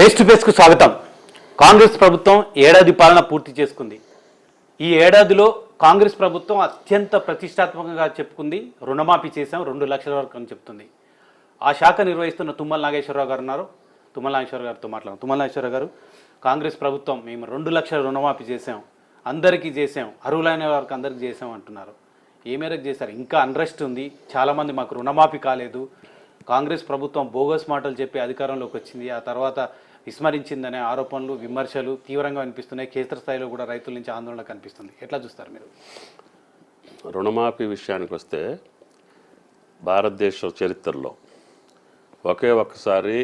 Face to face కు స్వాగతం. కాంగ్రెస్ ప్రభుత్వం ఏడాది పాలన పూర్తి చేసుకుంది. ఈ ఏడాదిలో కాంగ్రెస్ ప్రభుత్వం అత్యంత ప్రతిష్టాత్మకంగా చెప్పుకుంది రుణమాఫీ చేశాం 2 లక్షల వరకు అని చెప్తుంది. ఆ శాఖ నిర్వహిస్తున్న తుమ్మల నాగేశ్వరరావు గారు ఉన్నారు. తుమ్మల నాగేశ్వరరావు గారితో మాట్లాడాం. తుమ్మల నాగేశ్వరరావు గారు, కాంగ్రెస్ ప్రభుత్వం మేము 2 లక్షల రుణమాఫీ చేసాం, అందరికీ చేసాం, అర్హులైన వారికి అందరికీ చేసాం అంటున్నారు. ఏ మేరకు చేశారు? ఇంకా అన్రెస్ట్ ఉంది, చాలామంది మాకు రుణమాఫీ కాలేదు, కాంగ్రెస్ ప్రభుత్వం బోగస్ మాటలు చెప్పి అధికారంలోకి వచ్చింది, ఆ తర్వాత విస్మరించిందనే ఆరోపణలు విమర్శలు తీవ్రంగా వినిపిస్తున్నాయి. క్షేత్రస్థాయిలో కూడా రైతుల నుంచి ఆందోళన కనిపిస్తుంది. ఎట్లా చూస్తారు మీరు? రుణమాఫీ విషయానికి వస్తే భారతదేశ చరిత్రలో ఒక్కసారి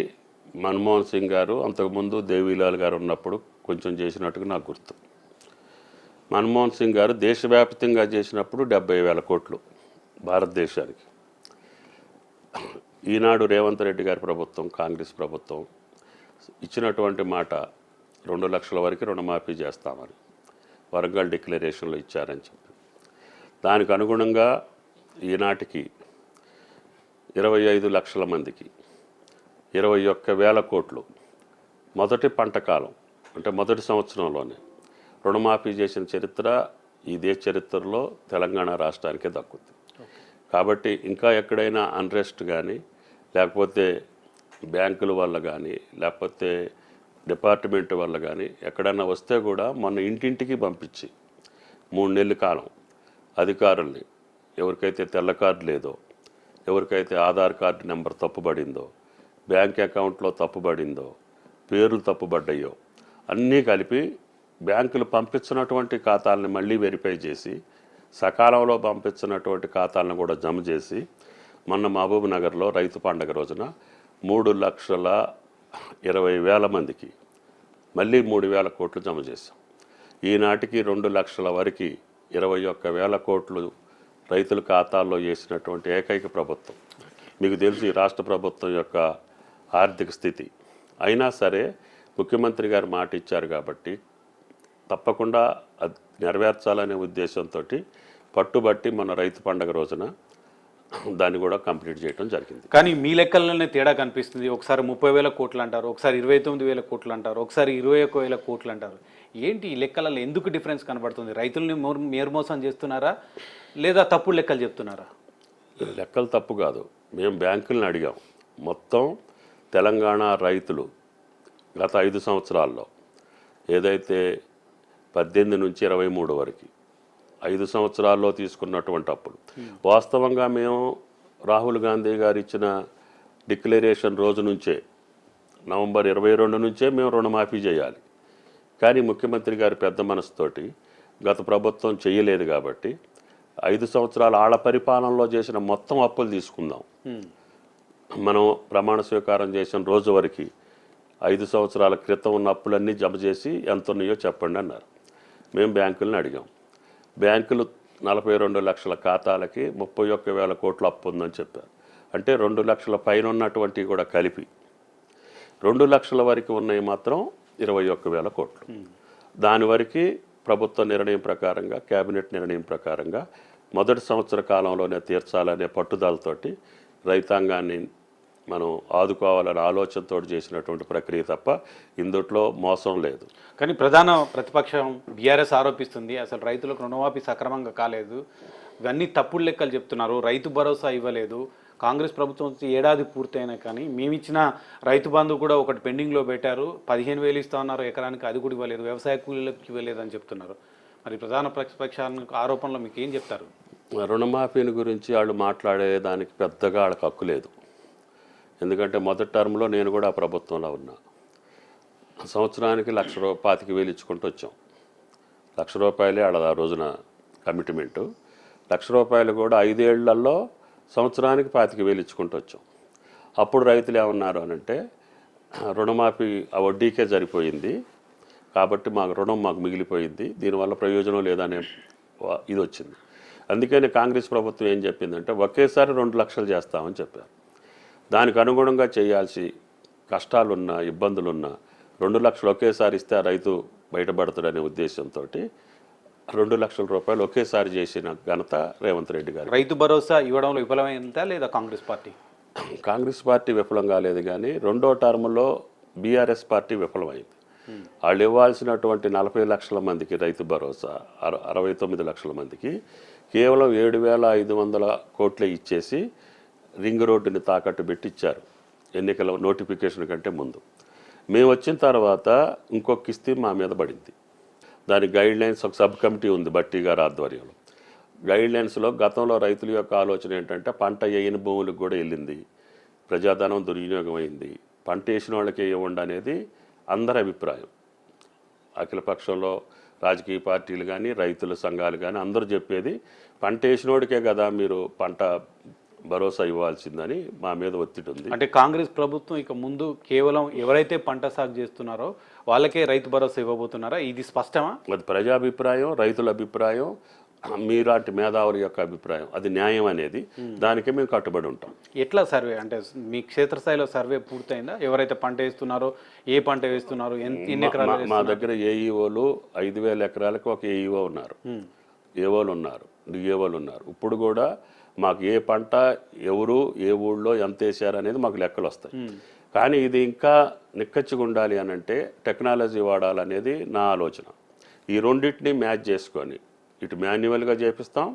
మన్మోహన్ సింగ్ గారు, అంతకుముందు దేవీలాల్ గారు ఉన్నప్పుడు కొంచెం చేసినట్టుగా నాకు గుర్తు. మన్మోహన్ సింగ్ గారు దేశవ్యాప్తంగా చేసినప్పుడు 70,000 కోట్లు భారతదేశానికి. ఈనాడు రేవంత్ రెడ్డి గారి ప్రభుత్వం, కాంగ్రెస్ ప్రభుత్వం ఇచ్చినటువంటి మాట 2 లక్షల వరకు రుణమాఫీ చేస్తామని వరంగల్ డిక్లరేషన్లో ఇచ్చారని చెప్పి, దానికి అనుగుణంగా ఈనాటికి 25 లక్షల మందికి 21,000 కోట్లు మొదటి పంట కాలం అంటే మొదటి సంవత్సరంలోనే రుణమాఫీ చేసిన చరిత్ర ఈ దేశ చరిత్రలో తెలంగాణ రాష్ట్రానికే దక్కుతుంది. కాబట్టి ఇంకా ఎక్కడైనా అన్రెస్ట్ కానీ, లేకపోతే బ్యాంకుల వల్ల కానీ, లేకపోతే డిపార్ట్మెంట్ వల్ల కానీ ఎక్కడైనా వస్తే కూడా మొన్న ఇంటింటికి పంపించి 3 నెలల కాలం అధికారుల్ని, ఎవరికైతే తెల్ల కార్డు లేదో, ఎవరికైతే ఆధార్ కార్డు నెంబర్ తప్పుబడిందో, బ్యాంక్ అకౌంట్లో తప్పుబడిందో, పేర్లు తప్పుబడ్డాయో అన్నీ కలిపి బ్యాంకులు పంపించినటువంటి ఖాతాలని మళ్ళీ వెరిఫై చేసి సకాలంలో పంపించినటువంటి ఖాతాలను కూడా జమ చేసి మొన్న మహబూబ్ నగర్లో రైతు పండగ రోజున 3,20,000 మందికి మళ్ళీ 3,000 కోట్లు జమ చేశాం. ఈనాటికి 2 లక్షల వరకు 21,000 కోట్లు రైతుల ఖాతాల్లో వేసినటువంటి ఏకైక ప్రభుత్వం. మీకు తెలుసు ఈ రాష్ట్ర ప్రభుత్వం యొక్క ఆర్థిక స్థితి. అయినా సరే ముఖ్యమంత్రి గారు మాట ఇచ్చారు కాబట్టి తప్పకుండా అది నెరవేర్చాలనే ఉద్దేశంతో పట్టుబట్టి మన రైతు పండగ రోజున దాన్ని కూడా కంప్లీట్ చేయడం జరిగింది. కానీ మీ లెక్కల్లోనే తేడా కనిపిస్తుంది. ఒకసారి 30,000 కోట్లు అంటారు, ఒకసారి 29,000 కోట్లు అంటారు, ఒకసారి 21,000 కోట్లు అంటారు. ఏంటి ఈ లెక్కలలో ఎందుకు డిఫరెన్స్ కనబడుతుంది? రైతుల్ని మేర్మోసం చేస్తున్నారా లేదా తప్పుడు లెక్కలు చెప్తున్నారా? లెక్కలు తప్పు కాదు. మేము బ్యాంకులను అడిగాం. మొత్తం తెలంగాణ రైతులు గత 5 సంవత్సరాల్లో ఏదైతే 18 నుంచి 23 వరకు 5 సంవత్సరాల్లో తీసుకున్నటువంటి అప్పులు, వాస్తవంగా మేము రాహుల్ గాంధీ గారు ఇచ్చిన డిక్లరేషన్ రోజు నుంచే నవంబర్ 22 నుంచే మేము రుణమాఫీ చేయాలి. కానీ ముఖ్యమంత్రి గారి పెద్ద మనసుతోటి గత ప్రభుత్వం చేయలేదు కాబట్టి 5 సంవత్సరాల ఆళ్ల పరిపాలనలో చేసిన మొత్తం అప్పులు తీసుకుందాం. మనం ప్రమాణ స్వీకారం చేసిన రోజు వరకు 5 సంవత్సరాల క్రితం ఉన్న అప్పులన్నీ జమ చేసి ఎంత ఉన్నాయో చెప్పండి అన్నారు. మేము బ్యాంకులను అడిగాం. బ్యాంకులు 42 లక్షల ఖాతాలకి 31,000 కోట్ల అప్పు ఉందని చెప్పారు. అంటే 2 లక్షల పైన ఉన్నటువంటివి కూడా కలిపి 2 లక్షల వరకు ఉన్నాయి మాత్రం 21,000 కోట్లు. దాని వరకు ప్రభుత్వ నిర్ణయం ప్రకారంగా, కేబినెట్ నిర్ణయం ప్రకారంగా మొదటి సంవత్సర కాలంలోనే తీర్చాలనే పట్టుదలతోటి రైతాంగాన్ని మనం ఆదుకోవాలనే ఆలోచనతో చేసినటువంటి ప్రక్రియ తప్ప ఇందుట్లో మోసం లేదు. కానీ ప్రధాన ప్రతిపక్షం బీఆర్ఎస్ ఆరోపిస్తుంది అసలు రైతులకు రుణమాఫీ సక్రమంగా కాలేదు, ఇవన్నీ తప్పుడు లెక్కలు చెప్తున్నారు, రైతు భరోసా ఇవ్వలేదు, కాంగ్రెస్ ప్రభుత్వం ఏడాది పూర్తయినా కానీ మేమిచ్చిన రైతు బంధు కూడా ఒకటి పెండింగ్లో పెట్టారు, 15,000 ఇస్తా ఉన్నారు ఎకరానికి, అది కూడా ఇవ్వలేదు, వ్యవసాయ కూలీలకు ఇవ్వలేదు అని చెప్తున్నారు. మరి ప్రధాన ప్రతిపక్షానికి ఆరోపణలో మీకు ఏం చెప్తారు? రుణమాఫీని గురించి వాళ్ళు మాట్లాడేదానికి పెద్దగా వాళ్ళకి హక్కు లేదు. ఎందుకంటే మొదటి టర్మ్లో నేను కూడా ఆ ప్రభుత్వంలో ఉన్నా. సంవత్సరానికి 1,25,000 ఇచ్చుకుంటూ వచ్చాం. 1,00,000 రూపాయలే వాళ్ళ ఆ రోజున కమిట్మెంటు. 1,00,000 రూపాయలు కూడా 5 ఏళ్లలో సంవత్సరానికి 25,000 ఇచ్చుకుంటూ వచ్చాం. అప్పుడు రైతులు ఏమన్నారు అనంటే రుణమాఫీ ఆ వడ్డీకే సరిపోయింది కాబట్టి రుణం మాకు మిగిలిపోయింది, దీనివల్ల ప్రయోజనం లేదనే ఇది వచ్చింది. అందుకని కాంగ్రెస్ ప్రభుత్వం ఏం చెప్పిందంటే ఒకేసారి 2 లక్షలు చేస్తామని చెప్పారు. దానికి అనుగుణంగా చేయాల్సి కష్టాలున్నా ఇబ్బందులున్నా 2 లక్షలు ఒకేసారి ఇస్తే రైతు బయటపడతాడనే ఉద్దేశంతో 2 లక్షల రూపాయలు ఒకేసారి చేసిన ఘనత రేవంత్ రెడ్డి గారు. రైతు భరోసా ఇవ్వడంలో విఫలమైందా లేదా కాంగ్రెస్ పార్టీ? కాంగ్రెస్ పార్టీ విఫలం కాలేదు. కానీ రెండో టర్మ్లో బీఆర్ఎస్ పార్టీ విఫలమైంది. వాళ్ళు ఇవ్వాల్సినటువంటి 40 లక్షల మందికి రైతు భరోసా 69 లక్షల మందికి కేవలం 7,500 కోట్లే ఇచ్చేసి రింగ్ రోడ్డుని తాకట్టు పెట్టి ఇచ్చారు ఎన్నికల నోటిఫికేషన్ కంటే ముందు. మేము వచ్చిన తర్వాత ఇంకొక కిస్తీ మా మీద పడింది. దాని గైడ్ లైన్స్ ఒక సబ్ కమిటీ ఉంది బట్టి గారి ఆధ్వర్యంలో. గైడ్ లైన్స్లో గతంలో రైతుల యొక్క ఆలోచన ఏంటంటే పంట వేయని భూములకు కూడా వెళ్ళింది, ప్రజాధనం దుర్వినియోగం అయింది, పంట వేసిన వాళ్ళకే ఇవ్వండి అనేది అందరి అభిప్రాయం. అఖిలపక్షంలో రాజకీయ పార్టీలు కానీ రైతుల సంఘాలు కానీ అందరూ చెప్పేది పంట వేసినోడికే కదా మీరు పంట భరోసా ఇవ్వాల్సిందని మా మీద ఒత్తిడి ఉంది. అంటే కాంగ్రెస్ ప్రభుత్వం ఇక ముందు కేవలం ఎవరైతే పంట సాగు చేస్తున్నారో వాళ్ళకే రైతు భరోసా ఇవ్వబోతున్నారా? ఇది స్పష్టమా? అది ప్రజాభిప్రాయం, రైతుల అభిప్రాయం, మీలాంటి మేధావుల యొక్క అభిప్రాయం. అది న్యాయం అనేది దానికే మేము కట్టుబడి ఉంటాం. ఎట్లా సర్వే అంటే మీ క్షేత్రస్థాయిలో సర్వే పూర్తయిందా? ఎవరైతే పంట వేస్తున్నారో ఏ పంట వేస్తున్నారు, ఎన్ని ఎకరాలు? మా దగ్గర ఏఈఓలు 5,000 ఎకరాలకు ఒక ఏఈఓ ఉన్నారు, ఏఓలు ఉన్నారు, డిఏఓలు ఉన్నారు. ఇప్పుడు కూడా మాకు ఏ పంట ఎవరు ఏ ఊళ్ళో ఎంత వేసారు అనేది మాకు లెక్కలు వస్తాయి. కానీ ఇది ఇంకా నిక్కచ్చిగా ఉండాలి అని అంటే టెక్నాలజీ వాడాలనేది నా ఆలోచన. ఈ రెండింటిని మ్యాచ్ చేసుకొని ఇటు మాన్యువల్గా చేపిస్తాం,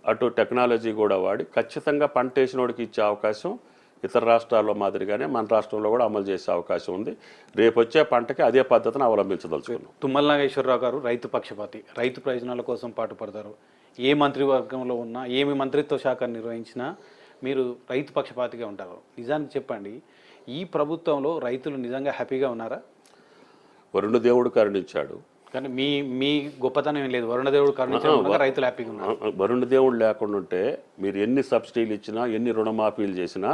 అటు టెక్నాలజీ కూడా వాడి ఖచ్చితంగా పంట వేసినోడికి ఇచ్చే అవకాశం ఇతర రాష్ట్రాల్లో మాదిరిగానే మన రాష్ట్రంలో కూడా అమలు చేసే అవకాశం ఉంది. రేపు వచ్చే పంటకి అదే పద్ధతిని అవలంబించదలుచుకున్నాం. తుమ్మల నాగేశ్వరరావు గారు రైతు పక్షపాతి, రైతు ప్రయోజనాల కోసం పాటుపడతారు. ఏ మంత్రివర్గంలో ఉన్నా, ఏమి మంత్రిత్వ శాఖ నిర్వహించినా మీరు రైతు పక్షపాతిగా ఉంటారు. నిజానికి చెప్పండి, ఈ ప్రభుత్వంలో రైతులు నిజంగా హ్యాపీగా ఉన్నారా? వరుణ దేవుడు కరుణించాడు, కానీ మీ గొప్పతనం ఏం లేదు. వరుణదేవుడు కరుణించడం రైతులు హ్యాపీగా ఉన్నారు. వరుణ దేవుడు లేకుండా ఉంటే మీరు ఎన్ని సబ్సిడీలు ఇచ్చినా, ఎన్ని రుణమాఫీలు చేసినా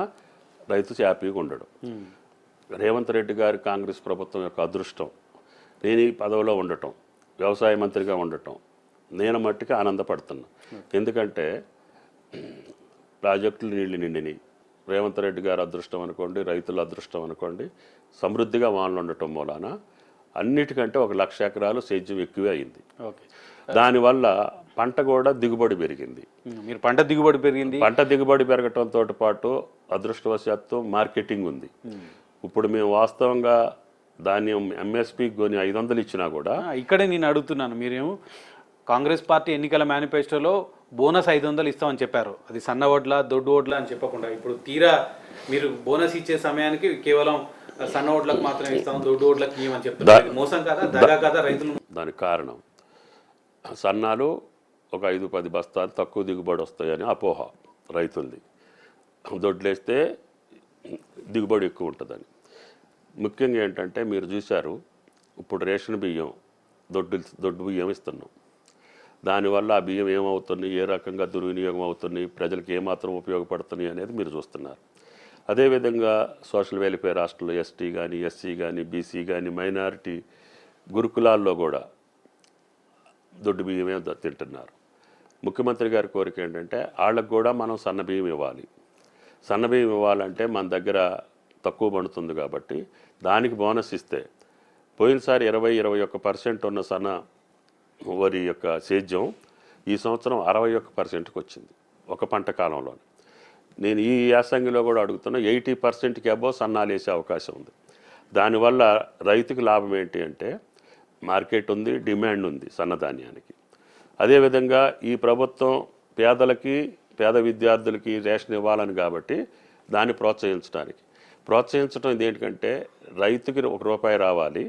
రైతు హ్యాపీగా ఉండడు. రేవంత్ రెడ్డి గారి కాంగ్రెస్ ప్రభుత్వం యొక్క అదృష్టం నేను ఈ పదవిలో ఉండటం, వ్యవసాయ మంత్రిగా ఉండటం, నేను మట్టికి ఆనందపడుతున్నా. ఎందుకంటే ప్రాజెక్టులు నీళ్లు నిండినాయి. రేవంత్ రెడ్డి గారి అదృష్టం అనుకోండి, రైతుల అదృష్టం అనుకోండి, సమృద్ధిగా వానలు ఉండటం మూలాన అన్నిటికంటే 1,00,000 ఎకరాలు సేద్యం ఎక్కువే అయింది. దానివల్ల పంట కూడా దిగుబడి పెరిగింది. మీరు పంట దిగుబడి పెరిగింది. పంట దిగుబడి పెరగటంతో పాటు అదృష్టవశాత్తు మార్కెటింగ్ ఉంది. ఇప్పుడు మేము వాస్తవంగా ధాన్యం ఎంఎస్పి కొని 500 ఇచ్చినా కూడా ఇక్కడే నేను అడుగుతున్నాను, మీరేమో కాంగ్రెస్ పార్టీ ఎన్నికల మేనిఫెస్టోలో బోనస్ 500 ఇస్తామని చెప్పారు. అది సన్న ఓడ్ల దొడ్డు ఓడ్ల అని చెప్పకుండా ఇప్పుడు తీరా మీరు బోనస్ ఇచ్చే సమయానికి కేవలం సన్న ఓడ్లకు మాత్రమే ఇస్తాం, దొడ్డు ఓడ్లకు ఇవ్వమని చెప్తారు. మోసం కాదా, దగా కాదా రైతులు? దానికి కారణం సన్నాలు ఒక 5-10 బస్తాలు తక్కువ దిగుబడి వస్తాయని అపోహ రైతులది. దొడ్లేస్తే దిగుబడి ఎక్కువ ఉంటుందని. ముఖ్యంగా ఏంటంటే మీరు చూశారు, ఇప్పుడు రేషన్ బియ్యం దొడ్డు బియ్యం ఇస్తున్నాం. దానివల్ల ఆ బియ్యం ఏమవుతుంది, ఏ రకంగా దుర్వినియోగం అవుతుంది, ప్రజలకు ఏమాత్రం ఉపయోగపడుతుంది అనేది మీరు చూస్తున్నారు. అదేవిధంగా సోషల్ వెల్ఫేర్ హాస్టల్లో ఎస్టీ కానీ, ఎస్సీ కానీ, బీసీ కానీ, మైనారిటీ గురుకులాల్లో కూడా దొడ్డు బియ్యమే తింటున్నారు. ముఖ్యమంత్రి గారి కోరిక ఏంటంటే వాళ్ళకు కూడా మనం సన్నబియ్యం ఇవ్వాలి. సన్నబియ్యం ఇవ్వాలంటే మన దగ్గర తక్కువ పడుతుంది కాబట్టి దానికి బోనస్ ఇస్తే, పోయినసారి 20-21% ఉన్న సన్న వరి యొక్క సేద్యం ఈ సంవత్సరం 61%కి వచ్చింది ఒక పంట కాలంలో. నేను ఈ యాసంగిలో కూడా అడుగుతున్నా 80%కి అబోవ్ సన్నాలు వేసే అవకాశం ఉంది. దానివల్ల రైతుకి లాభం ఏంటి అంటే మార్కెట్ ఉంది, డిమాండ్ ఉంది సన్నధాన్యానికి. అదేవిధంగా ఈ ప్రభుత్వం పేదలకి, పేద విద్యార్థులకి రేషన్ ఇవ్వాలని కాబట్టి దాన్ని ప్రోత్సహించడం ఇదేంటంటే రైతుకి ₹1 రావాలి,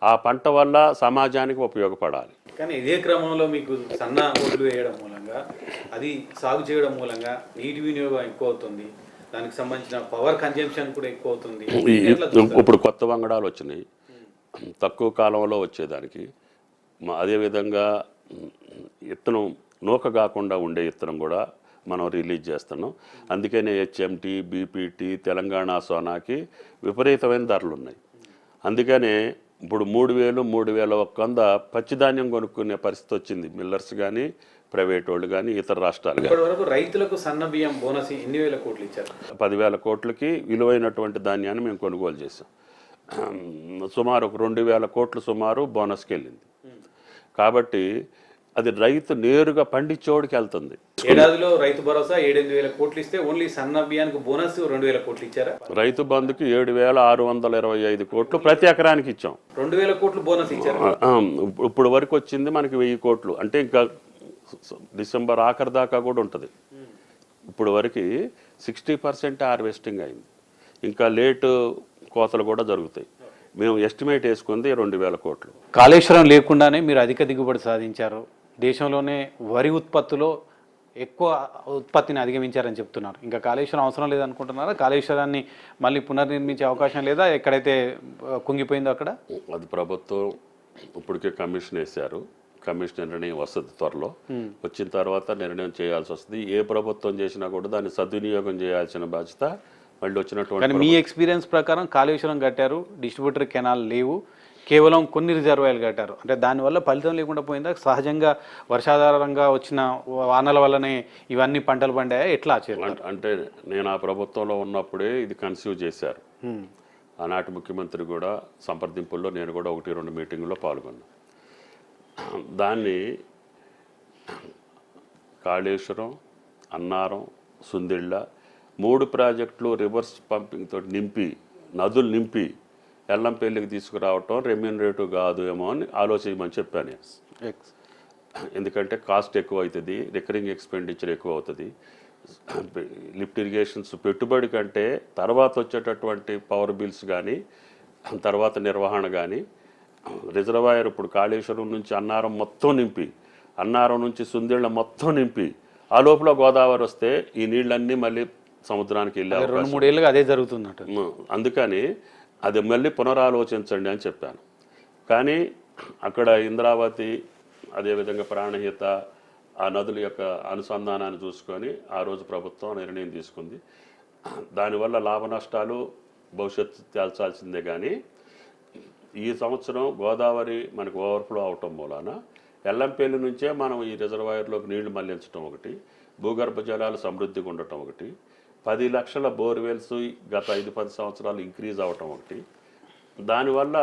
ఆ పంట వల్ల సమాజానికి ఉపయోగపడాలి. కానీ ఇదే క్రమంలో మీకు సన్న ఒడ్లు వేయడం మూలంగా, అది సాగు చేయడం మూలంగా నీటి వినియోగం ఎక్కువ అవుతుంది, దానికి సంబంధించిన పవర్ కన్జంప్షన్ కూడా ఎక్కువ అవుతుంది. ఇప్పుడు కొత్త వంగడాలు వచ్చినాయి తక్కువ కాలంలో వచ్చేదానికి. అదేవిధంగా విత్తనం నూక కాకుండా ఉండే విత్తనం కూడా మనం రిలీజ్ చేస్తున్నాం. అందుకనే హెచ్ఎంటి, బీపీటీ, తెలంగాణ సోనాకి విపరీతమైన ధరలు ఉన్నాయి. అందుకనే ఇప్పుడు 3,000-3,100 పచ్చిధాన్యం కొనుక్కునే పరిస్థితి వచ్చింది. మిల్లర్స్ కానీ, ప్రైవేట్ వాళ్ళు కానీ, ఇతర రాష్ట్రాలు కానీ. ఇప్పటివరకు రైతులకు సన్న బియ్యం బోనస్ ఎన్ని వేల కోట్లు ఇచ్చారు? 10,000 కోట్లకి విలువైనటువంటి ధాన్యాన్ని మేము కొనుగోలు చేసాం. సుమారు 2,000 కోట్లు సుమారు బోనస్కి వెళ్ళింది. కాబట్టి అది రైతు నేరుగా పండించేవాడికి వెళ్తుంది. ఏడాదిలో రైతు భరోసా 7,000 కోట్లు ఇస్తే ఓన్లీ సన్న బియ్యానికి బోనస్ 2,000 కోట్లు ఇచ్చారా? రైతు బంధుకి 7,625 కోట్లు ప్రతి ఎకరానికి ఇచ్చాం. 2,000 కోట్లు బోనస్ ఇచ్చారు. ఇప్పుడు వరకు వచ్చింది మనకి 1000 కోట్లు, అంటే ఇంకా డిసెంబర్ ఆఖరి దాకా కూడా ఉంటుంది. ఇప్పుడు వరకు 60% హార్వెస్టింగ్ అయింది, ఇంకా లేటు కోతలు కూడా జరుగుతాయి. మేము ఎస్టిమేట్ వేసుకుంది 2,000 కోట్లు. కాళేశ్వరం లేకుండానే మీరు అధిక దిగుబడి సాధించారు, దేశంలోనే వరి ఉత్పత్తిలో ఎక్కువ ఉత్పత్తిని అధిగమించారని చెప్తున్నారు. ఇంకా కాళేశ్వరం అవసరం లేదనుకుంటున్నారా? కాళేశ్వరాన్ని మళ్ళీ పునర్నిర్మించే అవకాశం లేదా? ఎక్కడైతే కుంగిపోయిందో అక్కడ అది ప్రభుత్వం ఇప్పటికే కమిషన్ వేశారు. కమిషన్ నిర్ణయం వస్తుంది త్వరలో. వచ్చిన తర్వాత నిర్ణయం చేయాల్సి వస్తుంది. ఏ ప్రభుత్వం చేసినా కూడా దాన్ని సద్వినియోగం చేయాల్సిన బాధ్యత మళ్ళీ వచ్చినటువంటి. కానీ మీ ఎక్స్పీరియన్స్ ప్రకారం కాళేశ్వరం కట్టారు, డిస్ట్రిబ్యూటర్ కెనాల్ లేవు, కేవలం కొన్ని రిజర్వాయర్లు కట్టారు, అంటే దానివల్ల ఫలితం లేకుండా పోయిందా? సహజంగా వర్షాధారంగా వచ్చిన వానల వల్లనే ఇవన్నీ పంటలు పండాయా? ఎట్లా అంటే నేను ఆ ప్రభుత్వంలో ఉన్నప్పుడే ఇది కన్సీవ్ చేశారు. ఆనాటి ముఖ్యమంత్రి కూడా సంప్రదింపుల్లో నేను కూడా 1-2 మీటింగుల్లో పాల్గొన్నాను. దాన్ని కాళేశ్వరం, అన్నారం, సుందిళ్ళ 3 ప్రాజెక్టులు రివర్స్ పంపింగ్ తోటి నింపి, నదులు నింపి ఎల్లంపల్లికి తీసుకురావటం రెమ్యూనరేటివ్ కాదు ఏమో అని ఆలోచించమని చెప్పాను. ఎందుకంటే కాస్ట్ ఎక్కువ అవుతుంది, రికరింగ్ ఎక్స్పెండిచర్ ఎక్కువ అవుతుంది. లిఫ్ట్ ఇరిగేషన్స్ పెట్టుబడి కంటే తర్వాత వచ్చేటటువంటి పవర్ బిల్స్ కానీ తర్వాత నిర్వహణ కానీ, రిజర్వాయర్ ఇప్పుడు కాళేశ్వరం నుంచి అన్నారం మొత్తం నింపి, అన్నారం నుంచి సుందిళ్ళ మొత్తం నింపి, ఆ లోపల గోదావరి వస్తే ఈ నీళ్ళన్నీ మళ్ళీ సముద్రానికి వెళ్ళే 2-3 ఏళ్ళుగా అదే జరుగుతున్నట్టు. అందుకని అది మళ్ళీ పునరాలోచించండి అని చెప్పాను. కానీ అక్కడ ఇంద్రావతి, అదేవిధంగా ప్రాణహిత, ఆ నదుల యొక్క అనుసంధానాన్ని చూసుకొని ఆ రోజు ప్రభుత్వం నిర్ణయం తీసుకుంది. దానివల్ల లాభ నష్టాలు భవిష్యత్తు తేల్చాల్సిందే. కానీ ఈ సంవత్సరం గోదావరి మనకు ఓవర్ఫ్లో అవటం మూలాన ఎల్లంపల్లి నుంచే మనం ఈ రిజర్వాయర్లోకి నీళ్లు మళ్లించడం ఒకటి, భూగర్భ జలాలు సమృద్ధిగా ఉండటం ఒకటి, 10 లక్షల బోర్వెల్స్ గత 5-10 సంవత్సరాలు ఇంక్రీజ్ అవటం ఒకటి, దానివల్ల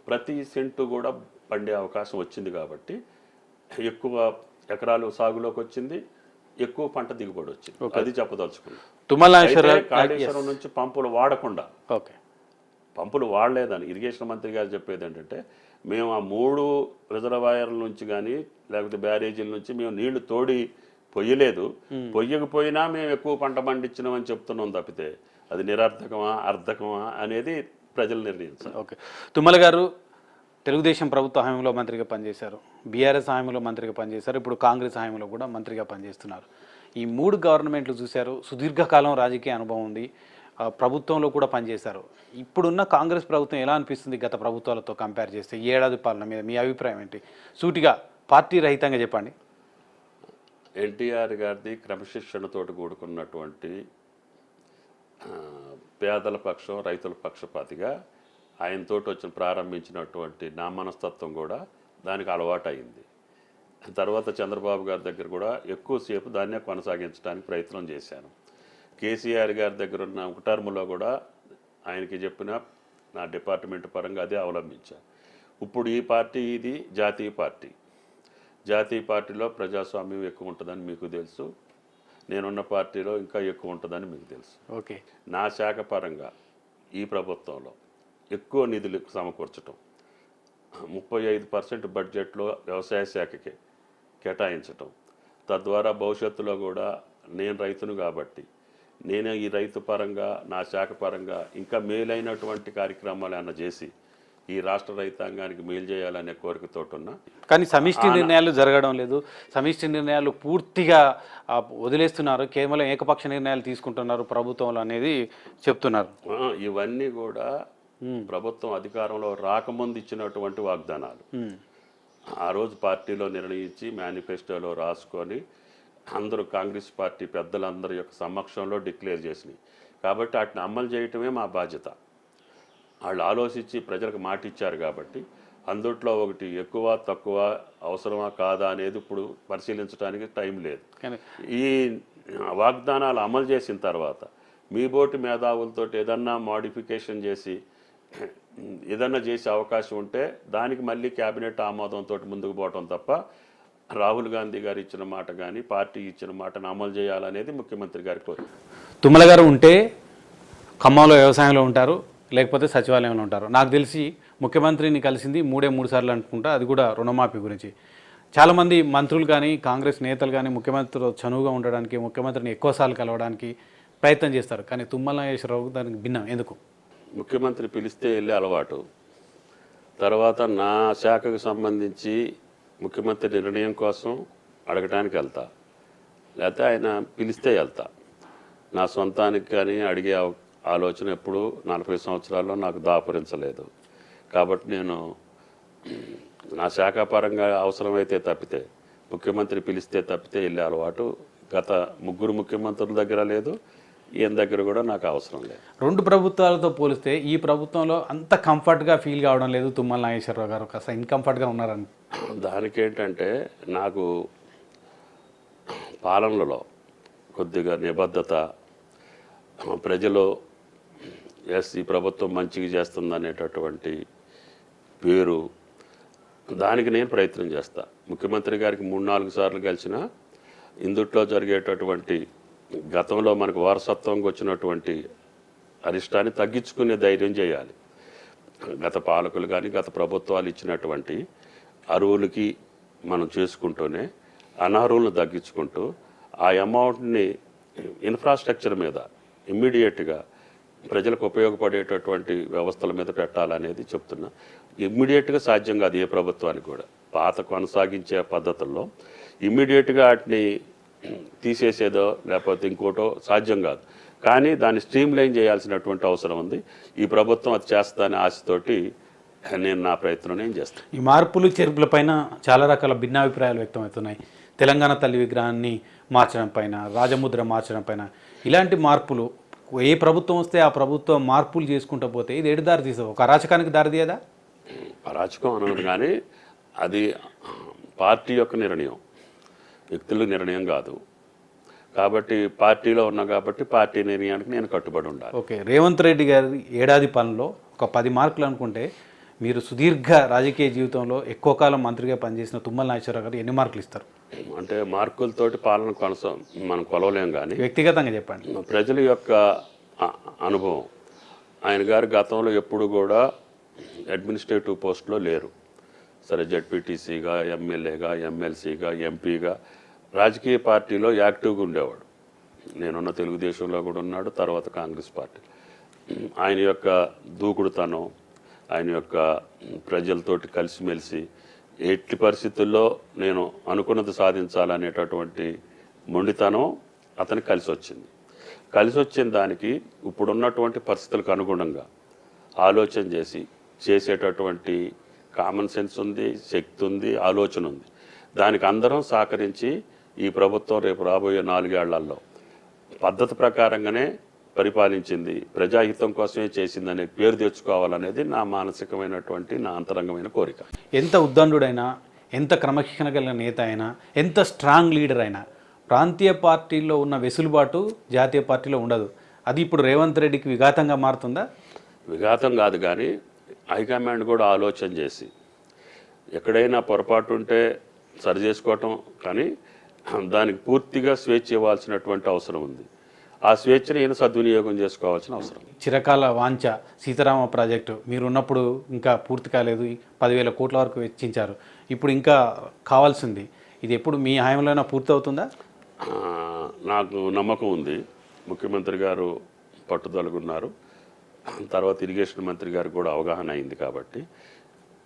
ప్రతి సెంటు కూడా పండే అవకాశం వచ్చింది. కాబట్టి ఎక్కువ ఎకరాలు సాగులోకి వచ్చింది, ఎక్కువ పంట దిగుబడి వచ్చింది. అది చెప్పదలుచుకున్నాం. కాళేశ్వరం నుంచి పంపులు వాడకుండా, పంపులు వాడలేదని ఇరిగేషన్ మంత్రి గారు చెప్పేది ఏంటంటే, మేము ఆ 3 రిజర్వాయర్ల నుంచి కానీ లేకపోతే బ్యారేజీల నుంచి మేము నీళ్లు తోడి పొయ్యలేదు, పొయ్యకపోయినా మేము ఎక్కువ పంట పండించినామని చెప్తున్నాం తప్పితే అది నిరర్థకమా అర్థకమా అనేది ప్రజలు నిర్ణయించారు. ఓకే, తుమ్మల గారు తెలుగుదేశం ప్రభుత్వ హామీలో మంత్రిగా పనిచేశారు, బీఆర్ఎస్ హామీలో మంత్రిగా పనిచేశారు, ఇప్పుడు కాంగ్రెస్ హామీలో కూడా మంత్రిగా పనిచేస్తున్నారు. ఈ 3 గవర్నమెంట్లు చూశారు, సుదీర్ఘకాలం రాజకీయ అనుభవం ఉంది, ప్రభుత్వంలో కూడా పనిచేశారు. ఇప్పుడున్న కాంగ్రెస్ ప్రభుత్వం ఎలా అనిపిస్తుంది గత ప్రభుత్వాలతో కంపేర్ చేస్తే? 7 ఏడాది పాలన మీద మీ అభిప్రాయం ఏంటి? సూటిగా పార్టీ రహితంగా చెప్పండి. ఎన్టీఆర్ గారిది క్రమశిక్షణతోటి కూడుకున్నటువంటి పేదల పక్షం, రైతుల పక్షపాతిగా ఆయనతో ప్రారంభించినటువంటి నా మనస్తత్వం కూడా దానికి అలవాటు అయింది. తర్వాత చంద్రబాబు గారి దగ్గర కూడా ఎక్కువసేపు దాన్నే కొనసాగించడానికి ప్రయత్నం చేశాను. కేసీఆర్ గారి దగ్గర ఉన్న ఒక టర్ములో కూడా ఆయనకి చెప్పిన నా డిపార్ట్మెంట్ పరంగా అదే అవలంబించాను. ఇప్పుడు ఈ పార్టీ ఇది జాతీయ పార్టీ. జాతీయ పార్టీలో ప్రజాస్వామ్యం ఎక్కువ ఉంటుందని మీకు తెలుసు, నేనున్న పార్టీలో ఇంకా ఎక్కువ ఉంటుందని మీకు తెలుసు. ఓకే, నా శాఖ పరంగా ఈ ప్రభుత్వంలో ఎక్కువ నిధులు సమకూర్చడం, 35% బడ్జెట్లో వ్యవసాయ శాఖకి కేటాయించటం, తద్వారా భవిష్యత్తులో కూడా నేను రైతును కాబట్టి నేను ఈ రైతు పరంగా నా శాఖ పరంగా ఇంకా మేలైనటువంటి కార్యక్రమాలు ఏమన్నా చేసి ఈ రాష్ట్ర రైతాంగానికి మేలు చేయాలనే కోరికతోటి ఉన్నా. కానీ సమిష్టి నిర్ణయాలు జరగడం లేదు, సమిష్టి నిర్ణయాలు పూర్తిగా వదిలేస్తున్నారు, కేవలం ఏకపక్ష నిర్ణయాలు తీసుకుంటున్నారు ప్రభుత్వంలో అనేది చెప్తున్నారు. ఇవన్నీ కూడా ప్రభుత్వం అధికారంలో రాకముందు ఇచ్చినటువంటి వాగ్దానాలు. ఆ రోజు పార్టీలో నిర్ణయించి మేనిఫెస్టోలో రాసుకొని అందరూ కాంగ్రెస్ పార్టీ పెద్దలందరి యొక్క సమక్షంలో డిక్లేర్ చేసినాయి. కాబట్టి వాటిని అమలు చేయటమే మా బాధ్యత. వాళ్ళు ఆలోచించి ప్రజలకు మాట ఇచ్చారు కాబట్టి అందుట్లో ఒకటి ఎక్కువ తక్కువ అవసరమా కాదా అనేది ఇప్పుడు పరిశీలించడానికి టైం లేదు. ఈ వాగ్దానాలు అమలు చేసిన తర్వాత మీ బోటి మేధావులతో ఏదన్నా మోడిఫికేషన్ చేసి ఏదన్నా చేసే అవకాశం ఉంటే దానికి మళ్ళీ క్యాబినెట్ ఆమోదంతో ముందుకు పోవటం తప్ప రాహుల్ గాంధీ గారు ఇచ్చిన మాట కానీ పార్టీ ఇచ్చిన మాటను అమలు చేయాలనేది ముఖ్యమంత్రి గారి కోరిక. తుమ్మల గారు ఉంటే ఖమ్మంలో వ్యవసాయంలో ఉంటారు, లేకపోతే సచివాలయంలో ఉంటారు. నాకు తెలిసి ముఖ్యమంత్రిని కలిసింది మూడు సార్లు అనుకుంటా, అది కూడా రుణమాఫీ గురించి. చాలామంది మంత్రులు కానీ కాంగ్రెస్ నేతలు కానీ ముఖ్యమంత్రితో చనువుగా ఉండడానికి, ముఖ్యమంత్రిని ఎక్కువసార్లు కలవడానికి ప్రయత్నం చేస్తారు. కానీ తుమ్మల నాగేశ్వరరావు దానికి భిన్నం. ఎందుకు? ముఖ్యమంత్రి పిలిస్తే వెళ్ళే అలవాటు. తర్వాత నా శాఖకు సంబంధించి ముఖ్యమంత్రి నిర్ణయం కోసం అడగటానికి వెళ్తా, లేకపోతే ఆయన పిలిస్తే వెళ్తా. నా సొంతానికి కానీ అడిగే ఆలోచన ఎప్పుడు 40 సంవత్సరాల్లో నాకు దాపురించలేదు. కాబట్టి నేను నా శాఖాపరంగా అవసరమైతే తప్పితే, ముఖ్యమంత్రి పిలిస్తే తప్పితే వెళ్ళే అలవాటు గత 3 ముఖ్యమంత్రుల దగ్గర లేదు, ఈయన దగ్గర కూడా నాకు అవసరం లేదు. 2 ప్రభుత్వాలతో పోలిస్తే ఈ ప్రభుత్వంలో అంత కంఫర్ట్గా ఫీల్ కావడం లేదు తుమ్మల నాగేశ్వరరావు గారు, కాస్త ఇన్కంఫర్ట్గా ఉన్నారని. దానికేంటంటే నాకు పాలనలో కొద్దిగా నిబద్ధత, ప్రజలు ఈ ప్రభుత్వం మంచిగా చేస్తుందనేటటువంటి పేరు, దానికి నేను ప్రయత్నం చేస్తా. ముఖ్యమంత్రి గారికి 3-4 సార్లు కలిసిన ఇందుట్లో జరిగేటటువంటి గతంలో మనకు వారసత్వంగా వచ్చినటువంటి అరిష్టాన్ని తగ్గించుకునే ధైర్యం చేయాలి. గత పాలకులు కానీ గత ప్రభుత్వాలు ఇచ్చినటువంటి అరువులకి మనం చేసుకుంటూనే అనర్హులను తగ్గించుకుంటూ ఆ అమౌంట్ని ఇన్ఫ్రాస్ట్రక్చర్ మీద ఇమ్మీడియట్గా ప్రజలకు ఉపయోగపడేటటువంటి వ్యవస్థల మీద పెట్టాలనేది చెప్తున్నా. ఇమ్మీడియట్గా సాధ్యం కాదు ఏ ప్రభుత్వానికి కూడా. పాత కొనసాగించే పద్ధతుల్లో ఇమ్మీడియట్గా వాటిని తీసేసేదో లేకపోతే ఇంకోటో సాధ్యం కాదు. కానీ దాన్ని స్ట్రీమ్ లైన్ చేయాల్సినటువంటి అవసరం ఉంది. ఈ ప్రభుత్వం అది చేస్తానే ఆశతోటి నేను నా ప్రయత్నం నేను చేస్తాను. ఈ మార్పులు చేర్పుల పైన చాలా రకాల భిన్నాభిప్రాయాలు వ్యక్తమవుతున్నాయి. తెలంగాణ తల్లి విగ్రహాన్ని మార్చడం పైన, రాజముద్ర మార్చడం పైన, ఇలాంటి మార్పులు ఏ ప్రభుత్వం వస్తే ఆ ప్రభుత్వం మార్పులు చేసుకుంటూ పోతే ఇది ఎటు దారి తీస్తుంది? ఒక అరాచకానికి దారి తీయదా? అరాచకం అనదు, కానీ అది పార్టీ యొక్క నిర్ణయం, వ్యక్తుల నిర్ణయం కాదు. కాబట్టి పార్టీలో ఉన్నా కాబట్టి పార్టీ నిర్ణయానికి నేను కట్టుబడి ఉండాలి. ఓకే, రేవంత్ రెడ్డి గారి ఏడాది పనిలో ఒక 10 మార్కులు అనుకుంటే, మీరు సుదీర్ఘ రాజకీయ జీవితంలో ఎక్కువ కాలం మంత్రిగా పనిచేసిన తుమ్మల నాగేశ్వరరావు గారు ఎన్ని మార్కులు ఇస్తారు? అంటే మార్కులతోటి పాలన మనం కొలవలేం, కానీ వ్యక్తిగతంగా చెప్పండి. ప్రజల యొక్క అనుభవం, ఆయన గారు గతంలో ఎప్పుడు కూడా అడ్మినిస్ట్రేటివ్ పోస్ట్లో లేరు. సరే, జెడ్పీటీసీగా, ఎమ్మెల్యేగా, ఎమ్మెల్సీగా, ఎంపీగా రాజకీయ పార్టీలో యాక్టివ్గా ఉండేవాడు. నేనున్న తెలుగుదేశంలో కూడా ఉన్నాడు, తర్వాత కాంగ్రెస్ పార్టీ. ఆయన యొక్క దూకుడుతనం, ఆయన యొక్క ప్రజలతోటి కలిసిమెలిసి ఎట్టి పరిస్థితుల్లో నేను అనుకున్నది సాధించాలనేటటువంటి మొండితనం అతనికి కలిసి వచ్చింది. కలిసి వచ్చిన దానికి ఇప్పుడున్నటువంటి పరిస్థితులకు అనుగుణంగా ఆలోచన చేసేటటువంటి కామన్ సెన్స్ ఉంది, శక్తి ఉంది, ఆలోచన ఉంది. దానికి అందరం సహకరించి ఈ ప్రభుత్వం రేపు రాబోయే 4 ఏళ్లలో పద్ధతి ప్రకారంగానే పరిపాలించింది, ప్రజాహితం కోసమే చేసిందనే పేరు తెచ్చుకోవాలనేది నా మానసికమైనటువంటి, నా అంతరంగమైన కోరిక. ఎంత ఉద్దండుడైనా, ఎంత క్రమశిక్షణ కలిగిన నేత అయినా, ఎంత స్ట్రాంగ్ లీడర్ అయినా ప్రాంతీయ పార్టీల్లో ఉన్న వెసులుబాటు జాతీయ పార్టీలో ఉండదు. అది ఇప్పుడు రేవంత్ రెడ్డికి విఘాతంగా మారుతుందా? విఘాతం కాదు, కానీ హైకమాండ్ కూడా ఆలోచన చేసి ఎక్కడైనా పొరపాటు ఉంటే సరి చేసుకోవటం, కానీ దానికి పూర్తిగా స్వేచ్ఛ ఇవ్వాల్సినటువంటి అవసరం ఉంది. ఆ స్వేచ్ఛని ఈయన సద్వినియోగం చేసుకోవాల్సిన అవసరం. చిరకాల వాంఛ సీతారామ ప్రాజెక్టు మీరున్నప్పుడు ఇంకా పూర్తి కాలేదు, 10,000 కోట్ల వరకు వెచ్చించారు. ఇప్పుడు ఇంకా కావాల్సింది, ఇది ఎప్పుడు మీ హయాంలోనే పూర్తి అవుతుందా? నాకు నమ్మకం ఉంది. ముఖ్యమంత్రి గారు పట్టుదలగున్నారు, తర్వాత ఇరిగేషన్ మంత్రి గారు కూడా అవగాహన అయింది. కాబట్టి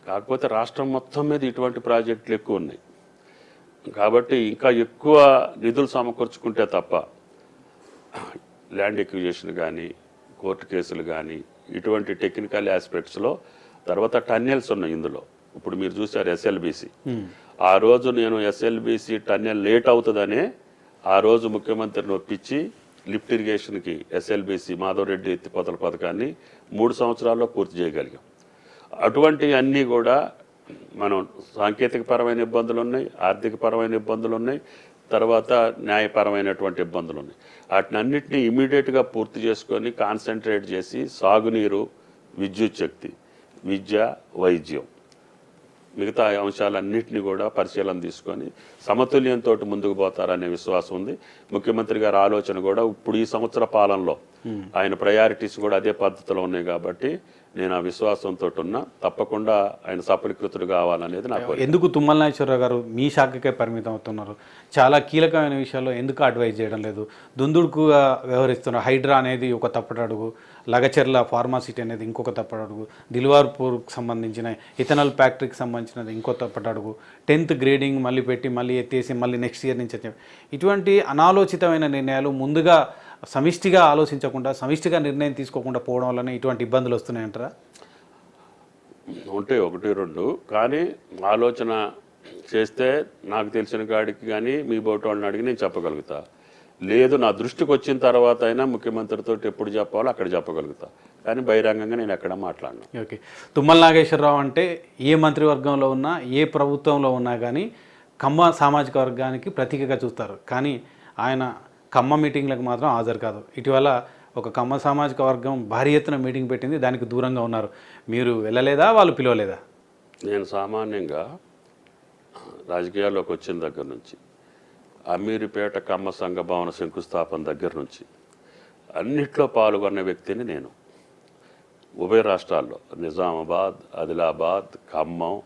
కాకపోతే రాష్ట్రం మొత్తం మీద ఇటువంటి ప్రాజెక్టులు ఎక్కువ ఉన్నాయి. కాబట్టి ఇంకా ఎక్కువ నిధులు సమకూర్చుకుంటే తప్ప ల్యాండ్ ఎక్విజిషన్ కానీ, కోర్టు కేసులు కానీ, ఇటువంటి టెక్నికల్ ఆస్పెక్ట్స్లో, తర్వాత టన్నెల్స్ ఉన్నాయి ఇందులో. ఇప్పుడు మీరు చూసారు ఎస్ఎల్బిసి, ఆ రోజు నేను ఎస్ఎల్బిసి టన్నెల్ లేట్ అవుతుందనే ఆ రోజు ముఖ్యమంత్రిని ఒప్పించి లిఫ్ట్ ఇరిగేషన్కి ఎస్ఎల్బిసి మాధవరెడ్డి ఎత్తిపోతల పథకాన్ని 3 సంవత్సరాల్లో పూర్తి చేయగలిగాం. అటువంటి అన్నీ కూడా మనం సాంకేతికపరమైన ఇబ్బందులు ఉన్నాయి, ఆర్థికపరమైన ఇబ్బందులు ఉన్నాయి, తర్వాత న్యాయపరమైనటువంటి ఇబ్బందులు ఉన్నాయి. వాటిని అన్నింటినీ ఇమీడియట్గా పూర్తి చేసుకొని కాన్సన్ట్రేట్ చేసి సాగునీరు, విద్యుత్ శక్తి, విద్య, వైద్యం మిగతా అంశాలన్నింటినీ కూడా పరిశీలన తీసుకొని సమతుల్యంతో ముందుకు పోతారనే విశ్వాసం ఉంది. ముఖ్యమంత్రి గారి ఆలోచన కూడా ఇప్పుడు ఈ సంవత్సర పాలనలో ఆయన ప్రయారిటీస్ కూడా అదే పద్ధతిలో ఉన్నాయి కాబట్టి నేను ఆ విశ్వాసంతో ఉన్నా. తప్పకుండా ఆయన సఫలీకృతుడు కావాలనేది నాకు. ఎందుకు తుమ్మల నాగేశ్వరరావు గారు మీ శాఖకే పరిమితం అవుతున్నారు? చాలా కీలకమైన విషయాల్లో ఎందుకు అడ్వైజ్ చేయడం లేదు? దుందుడుకుగా వ్యవహరిస్తున్నారు. హైడ్రా అనేది ఒక తప్పటడుగు, లగచెర్ల ఫార్మాసిటీ అనేది ఇంకొక తప్పటడుగు, దిల్వార్పూర్కి సంబంధించిన ఇథనాల్ ఫ్యాక్టరీకి సంబంధించినది ఇంకో తప్పటడుగు, 10th గ్రేడింగ్ మళ్ళీ పెట్టి మళ్ళీ ఎత్తేసి మళ్ళీ నెక్స్ట్ ఇయర్ నుంచి ఇటువంటి అనాలోచితమైన నిర్ణయాలు ముందుగా సమిష్టిగా ఆలోచించకుండా సమిష్టిగా నిర్ణయం తీసుకోకుండా పోవడం వల్లనే ఇటువంటి ఇబ్బందులు వస్తున్నాయంటారా? ఉంటాయి, 1-2, కానీ ఆలోచన చేస్తే నాకు తెలిసిన కాడికి కానీ మీ బోటు వాళ్ళని అడిగి నేను చెప్పగలుగుతా. లేదు నా దృష్టికి వచ్చిన తర్వాత అయినా ముఖ్యమంత్రితో ఎప్పుడు చెప్పాలో అక్కడ చెప్పగలుగుతా, కానీ బహిరంగంగా నేను ఎక్కడ మాట్లాడను. ఓకే. తుమ్మల నాగేశ్వరరావు అంటే ఏ మంత్రివర్గంలో ఉన్నా ఏ ప్రభుత్వంలో ఉన్నా కానీ కమ్మ సామాజిక వర్గానికి ప్రతీకగా చూస్తారు, కానీ ఆయన కమ్మ మీటింగ్లకు మాత్రం హాజరు కాదు. ఇటీవల ఒక కమ్మ సామాజిక వర్గం భారీ ఎత్తున మీటింగ్ పెట్టింది, దానికి దూరంగా ఉన్నారు. మీరు వెళ్ళలేదా, వాళ్ళు పిలవలేదా? నేను సామాన్యంగా రాజకీయాల్లోకి వచ్చిన దగ్గర నుంచి అమీరుపేట కమ్మ సంఘ భవన శంకుస్థాపన దగ్గర నుంచి అన్నిట్లో పాల్గొన్న వ్యక్తిని నేను. ఉభయ రాష్ట్రాల్లో నిజామాబాద్, ఆదిలాబాద్, ఖమ్మం,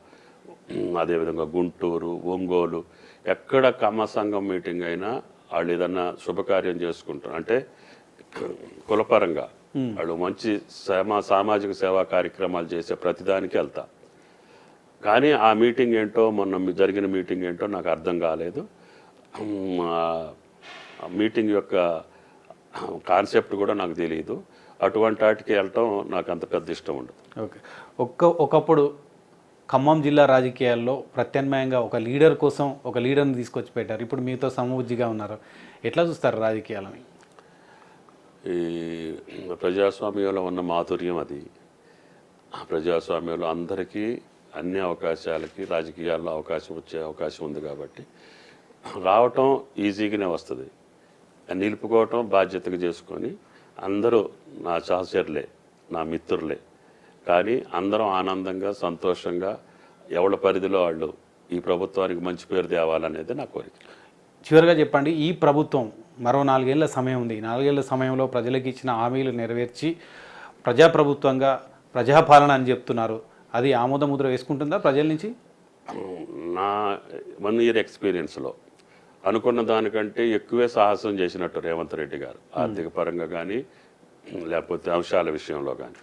అదేవిధంగా గుంటూరు, ఒంగోలు, ఎక్కడ కమ్మ సంఘం మీటింగ్ అయినా వాళ్ళు ఏదన్నా శుభకార్యం చేసుకుంటారు అంటే కులపరంగా వాళ్ళు మంచి సామాజిక సేవా కార్యక్రమాలు చేసే ప్రతిదానికి వెళ్తా. కానీ ఆ మీటింగ్ ఏంటో, మొన్న జరిగిన మీటింగ్ ఏంటో నాకు అర్థం కాలేదు. మీటింగ్ యొక్క కాన్సెప్ట్ కూడా నాకు తెలియదు. అటువంటి వాటికి వెళ్ళటం నాకు అంత పెద్ద ఇష్టం ఉండదు. ఓకే. ఒకప్పుడు ఖమ్మం జిల్లా రాజకీయాల్లో ప్రత్యామ్నాయంగా ఒక లీడర్ కోసం ఒక లీడర్ని తీసుకొచ్చి పెట్టారు. ఇప్పుడు మీతో సమబుద్ధిగా ఉన్నారు. ఎట్లా చూస్తారు రాజకీయాలని? ఈ ప్రజాస్వామ్యంలో ఉన్న మాధుర్యం అది. ప్రజాస్వామ్యంలో అందరికీ అన్ని అవకాశాలకి రాజకీయాల్లో అవకాశం వచ్చే అవకాశం ఉంది కాబట్టి రావటం ఈజీగానే వస్తుంది. నిలుపుకోవటం బాధ్యతగా చేసుకొని అందరూ నా సహచరులే, నా మిత్రులే, కానీ అందరం ఆనందంగా సంతోషంగా ఎవరి పరిధిలో వాళ్ళు ఈ ప్రభుత్వానికి మంచి పేరు తేవాలనేది నా కోరిక. చివరిగా చెప్పండి, ఈ ప్రభుత్వం మరో 4 ఏళ్ల సమయం ఉంది. 4 ఏళ్ల సమయంలో ప్రజలకు ఇచ్చిన హామీలు నెరవేర్చి ప్రజాప్రభుత్వంగా ప్రజాపాలన అని చెప్తున్నారు. అది ఆమోదముద్ర వేసుకుంటుందా ప్రజల నుంచి? నా 1 year ఎక్స్పీరియన్స్లో అనుకున్న దానికంటే ఎక్కువే సాహసం చేసినట్టు రేవంత్ రెడ్డి గారు, ఆర్థిక పరంగా కానీ లేకపోతే అంశాల విషయంలో కానీ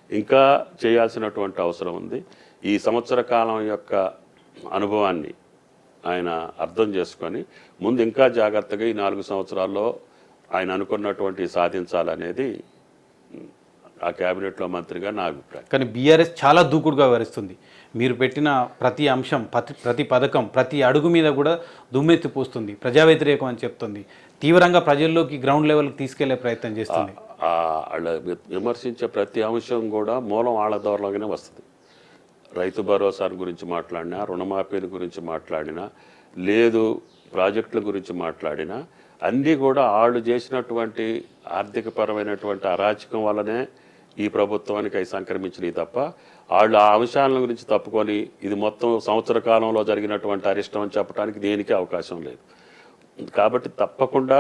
ఇంకా చేయాల్సినటువంటి అవసరం ఉంది. ఈ సంవత్సర కాలం యొక్క అనుభవాన్ని ఆయన అర్థం చేసుకొని ముందు ఇంకా జాగ్రత్తగా ఈ 4 సంవత్సరాల్లో ఆయన అనుకున్నటువంటి సాధించాలనేది ఆ క్యాబినెట్లో మంత్రిగా నా అభిప్రాయం. కానీ బీఆర్ఎస్ చాలా దూకుడుగా వ్యవహరిస్తుంది. మీరు పెట్టిన ప్రతి అంశం, ప్రతి పథకం, ప్రతి అడుగు మీద కూడా దుమ్మెత్తి పోస్తుంది, ప్రజా వ్యతిరేకం అని చెప్తుంది, తీవ్రంగా ప్రజల్లోకి గ్రౌండ్ లెవెల్కి తీసుకెళ్లే ప్రయత్నం చేస్తుంది. వాళ్ళ విమర్శించే ప్రతి అంశం కూడా మూలం వాళ్ళ దూరంలోనే వస్తుంది. రైతు భరోసాల గురించి మాట్లాడినా, రుణమాఫీల గురించి మాట్లాడినా, లేదు ప్రాజెక్టుల గురించి మాట్లాడినా అన్నీ కూడా వాళ్ళు చేసినటువంటి ఆర్థికపరమైనటువంటి అరాచకం వల్లనే ఈ ప్రభుత్వానికి అవి సంక్రమించినవి తప్ప వాళ్ళు ఆ అంశాల గురించి తప్పుకొని ఇది మొత్తం సంవత్సర కాలంలో జరిగినటువంటి అరిష్టం అని చెప్పడానికి దేనికి అవకాశం లేదు. కాబట్టి తప్పకుండా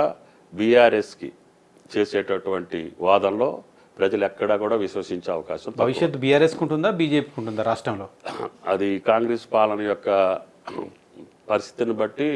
బీఆర్ఎస్కి చేసేటటువంటి వాదనలో ప్రజలు ఎక్కడా కూడా విశ్వసించే అవకాశం. భవిష్యత్తు బీఆర్ఎస్కి ఉంటుందా, బీజేపీకి ఉంటుందా రాష్ట్రంలో? అది కాంగ్రెస్ పాలన యొక్క పరిస్థితిని బట్టి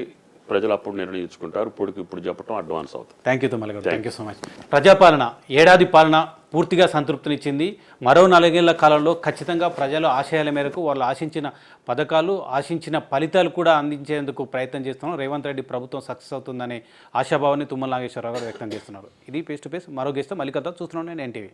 ప్రజలు అప్పుడు నిర్ణయించుకుంటారు. ఇప్పుడు చెప్పడం అడ్వాన్స్ అవుతుంది. థ్యాంక్ యూ తుమ్మల గారు, థ్యాంక్ యూ సో మచ్. ప్రజాపాలన ఏడాది పాలన పూర్తిగా సంతృప్తినిచ్చింది. మరో 4 ఏళ్ల కాలంలో ఖచ్చితంగా ప్రజల ఆశయాల మేరకు వాళ్ళు ఆశించిన పథకాలు, ఆశించిన ఫలితాలు కూడా అందించేందుకు ప్రయత్నం చేస్తున్నాం. రేవంత్ రెడ్డి ప్రభుత్వం సక్సెస్ అవుతుందనే ఆశాభావాన్ని తుమ్మల నాగేశ్వరరావు గారు వ్యక్తం చేస్తున్నారు. ఇది ఫేస్ టు ఫేస్. మరో గెస్ట్ మళ్ళీ కథ చూస్తున్నాను నేను ఎన్టీవీ.